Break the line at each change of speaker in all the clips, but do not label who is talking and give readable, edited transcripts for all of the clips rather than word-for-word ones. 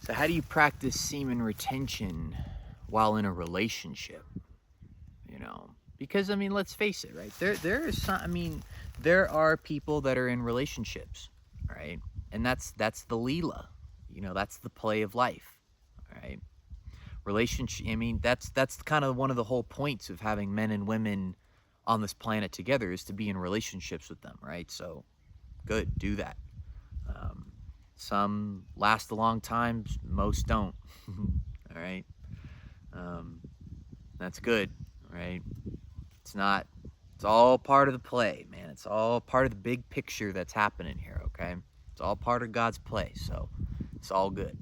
So how do you practice semen retention while in a relationship? You know, because I mean, let's face it, right? There is some. I mean, there are people that are in relationships, right? And that's the Leela. You know, that's the play of life, right? Relationship. I mean, that's kind of one of the whole points of having men and women on this planet together is to be in relationships with them, right? So good, do that. Um, some last a long time, most don't. All right. Um, that's good, right? It's not, it's all part of the play, man. It's all part of the big picture that's happening here, okay? It's all part of God's play, so it's all good.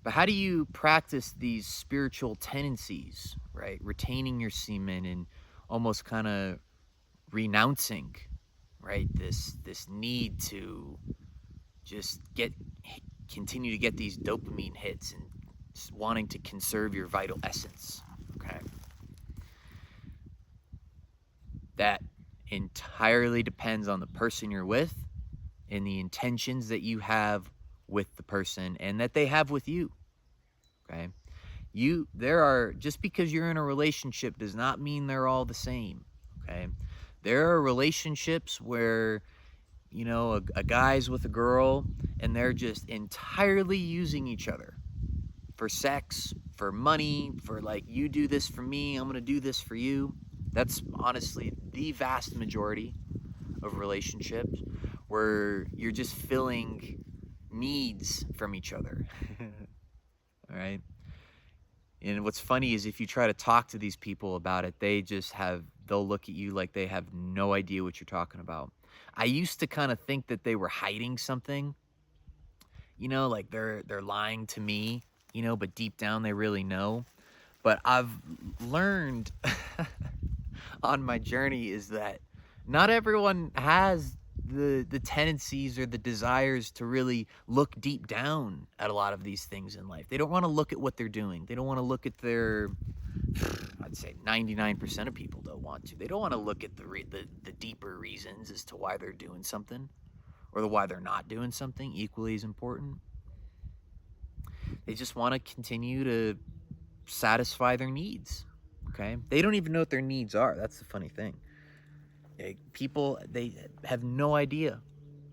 But how do you practice these spiritual tendencies, right? Retaining your semen and almost kind of renouncing, right? This need to just continue to get these dopamine hits and wanting to conserve your vital essence, okay? That entirely depends on the person you're with and the intentions that you have with the person and that they have with you, okay? Just because you're in a relationship does not mean they're all the same, okay? There are relationships where, you know, a guy's with a girl and they're just entirely using each other for sex, for money, for like, you do this for me, I'm gonna do this for you. That's honestly the vast majority of relationships where you're just filling needs from each other. All right. And what's funny is if you try to talk to these people about it, they'll look at you like they have no idea what you're talking about. I used to kind of think that they were hiding something, you know, like they're lying to me, you know, but deep down they really know. But I've learned on my journey is that not everyone has the tendencies or the desires to really look deep down at a lot of these things in life. They don't want to look at what they're doing. They don't want to look at their, I'd say 99% of people don't want to. They don't want to look at the deeper reasons as to why they're doing something or why they're not doing something equally as important. They just want to continue to satisfy their needs. Okay? They don't even know what their needs are. That's the funny thing. People, they have no idea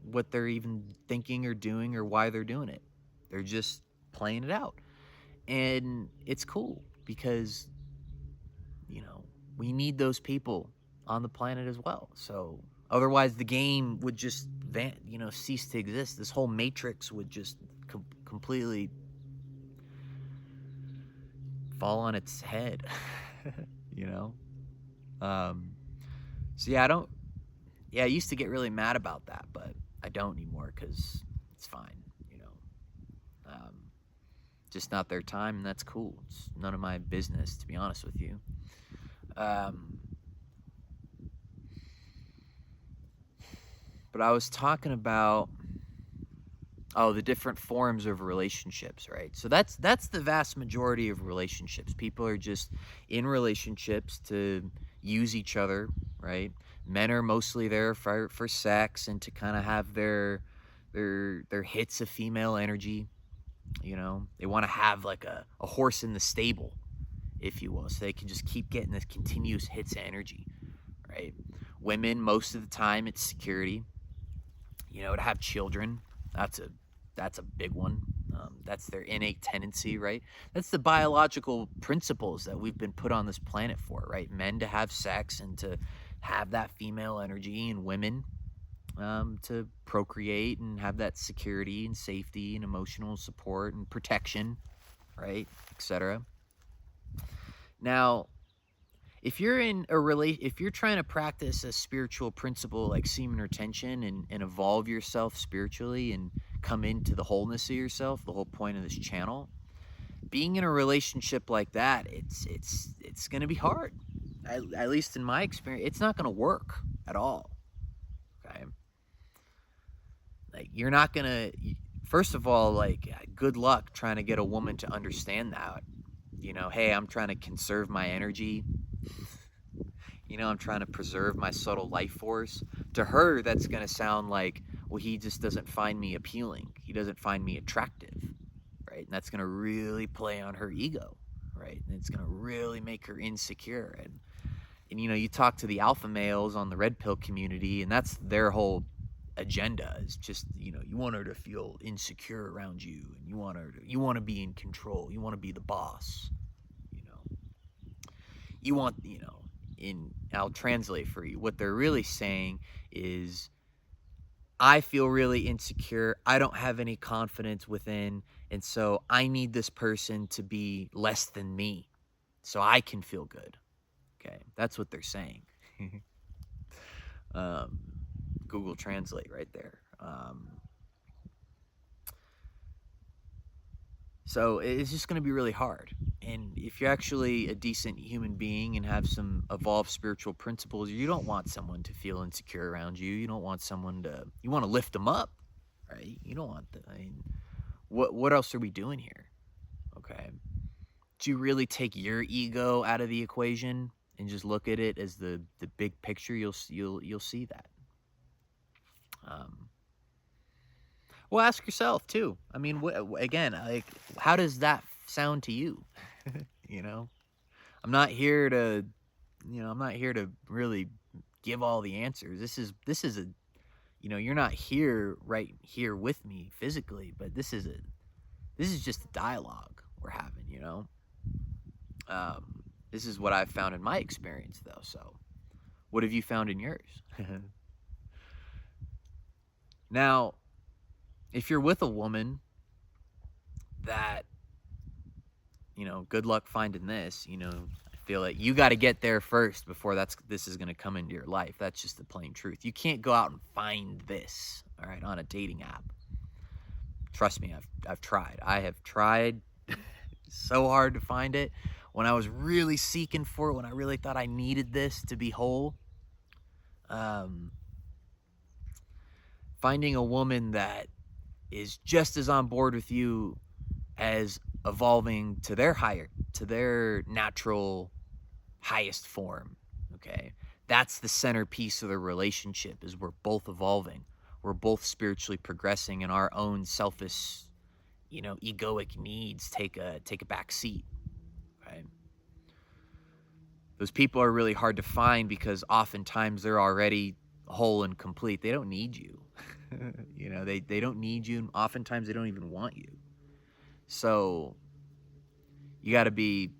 what they're even thinking or doing or why they're doing it. They're just playing it out. And it's cool because, you know, we need those people on the planet as well. So otherwise the game would just, cease to exist. This whole matrix would just completely fall on its head, you know? So I used to get really mad about that, but I don't anymore because it's fine, you know. Just not their time, and that's cool. It's none of my business, to be honest with you. But I was talking about the different forms of relationships, right? So that's the vast majority of relationships. People are just in relationships to use each other, right? Men are mostly there for sex and to kind of have their hits of female energy. You know, they want to have like a horse in the stable, if you will, so they can just keep getting this continuous hits of energy, right? Women, most of the time, it's security. You know, to have children, that's a big one. That's their innate tendency, right? That's the biological principles that we've been put on this planet for, right? Men to have sex and to have that female energy, and women to procreate and have that security and safety and emotional support and protection, right, etc. Now, if you're if you're trying to practice a spiritual principle like semen retention and evolve yourself spiritually and come into the wholeness of yourself, the whole point of this channel, being in a relationship like that, it's going to be hard. At least in my experience, it's not going to work at all. Okay? Like, you're not going to, first of all, like, good luck trying to get a woman to understand that. You know, hey, I'm trying to conserve my energy. You know, I'm trying to preserve my subtle life force. To her, that's going to sound like, well, he just doesn't find me appealing. He doesn't find me attractive, right? And that's going to really play on her ego, right? And it's going to really make her insecure. And you talk to the alpha males on the red pill community, and that's their whole agenda is just, you want her to feel insecure around you, and you want to be in control. You want to be the boss, you know. You want, I'll translate for you. What they're really saying is, I feel really insecure. I don't have any confidence within. And so I need this person to be less than me so I can feel good. Okay. That's what they're saying. um, Google Translate right there. So it's just going to be really hard. And if you're actually a decent human being and have some evolved spiritual principles, you don't want someone to feel insecure around you. You don't want someone you want to lift them up, right? You don't want I mean, what else are we doing here? Okay. Do you really take your ego out of the equation and just look at it as the big picture? You'll see that. Well, ask yourself too. I mean, again, like, how does that sound to you? you know, I'm not here to, I'm not here to really give all the answers. This is a, you're not here right here with me physically, but this is just a dialogue we're having. This is what I've found in my experience, though. So, what have you found in yours? Now, if you're with a woman that, good luck finding this, I feel like you got to get there first before this is going to come into your life. That's just the plain truth. You can't go out and find this, all right, on a dating app. Trust me, I've tried. I have tried so hard to find it. When I was really seeking for it, when I really thought I needed this to be whole, finding a woman that is just as on board with you as evolving to their natural highest form. Okay. That's the centerpiece of the relationship, is we're both evolving. We're both spiritually progressing, and our own selfish, egoic needs take a back seat. Right. Those people are really hard to find because oftentimes they're already whole and complete. They don't need you. They don't need you, and oftentimes they don't even want you. So you got to be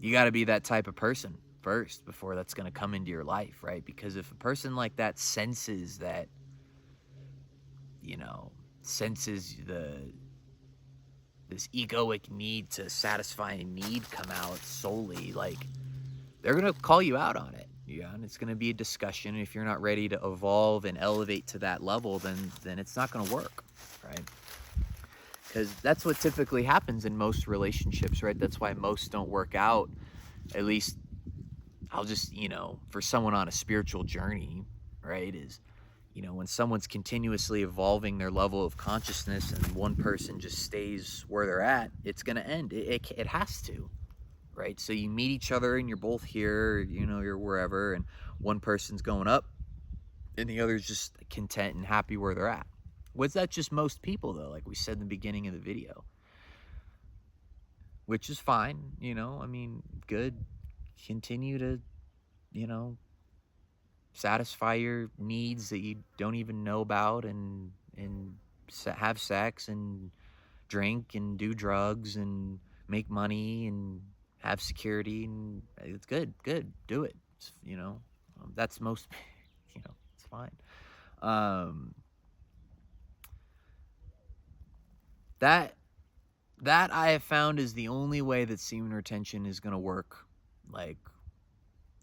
that type of person first before that's going to come into your life, right? Because if a person like that senses that, senses this egoic need to satisfy a need come out solely, like, they're going to call you out on it. Yeah, and it's going to be a discussion. If you're not ready to evolve and elevate to that level, then it's not going to work, right? Because that's what typically happens in most relationships, right? That's why most don't work out. At least I'll just, for someone on a spiritual journey, right, is, when someone's continuously evolving their level of consciousness and one person just stays where they're at, it's going to end. It has to, right? So you meet each other and you're both here, you're wherever, and one person's going up and the other's just content and happy where they're at. Was that just most people, though, like we said in the beginning of the video? Which is fine, I mean, good. Continue to, satisfy your needs that you don't even know about, and have sex and drink and do drugs and make money and have security, and it's good. Do it. It's, that's most, it's fine. That I have found is the only way that semen retention is going to work, like,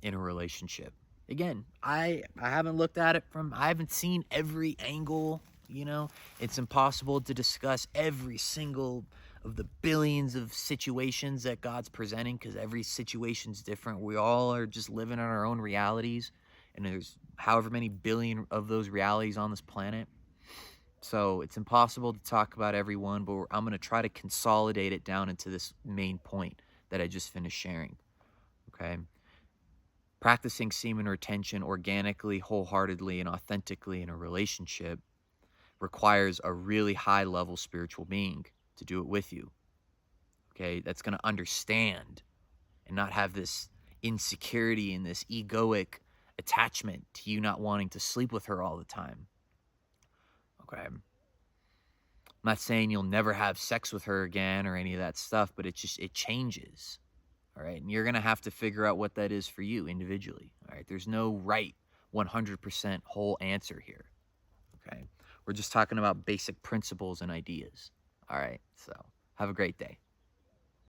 in a relationship. Again, I haven't looked at it I haven't seen every angle, It's impossible to discuss every single of the billions of situations that God's presenting, because every situation's different. We all are just living in our own realities, and there's however many billion of those realities on this planet. So it's impossible to talk about every one, but I'm going to try to consolidate it down into this main point that I just finished sharing. Okay. Practicing semen retention organically, wholeheartedly, and authentically in a relationship requires a really high level spiritual being to do it with you. Okay. That's going to understand and not have this insecurity and this egoic attachment to you not wanting to sleep with her all the time. Okay. I'm not saying you'll never have sex with her again or any of that stuff, but it changes. All right. And you're going to have to figure out what that is for you individually. All right. There's no right 100% whole answer here. Okay. We're just talking about basic principles and ideas. All right. So have a great day.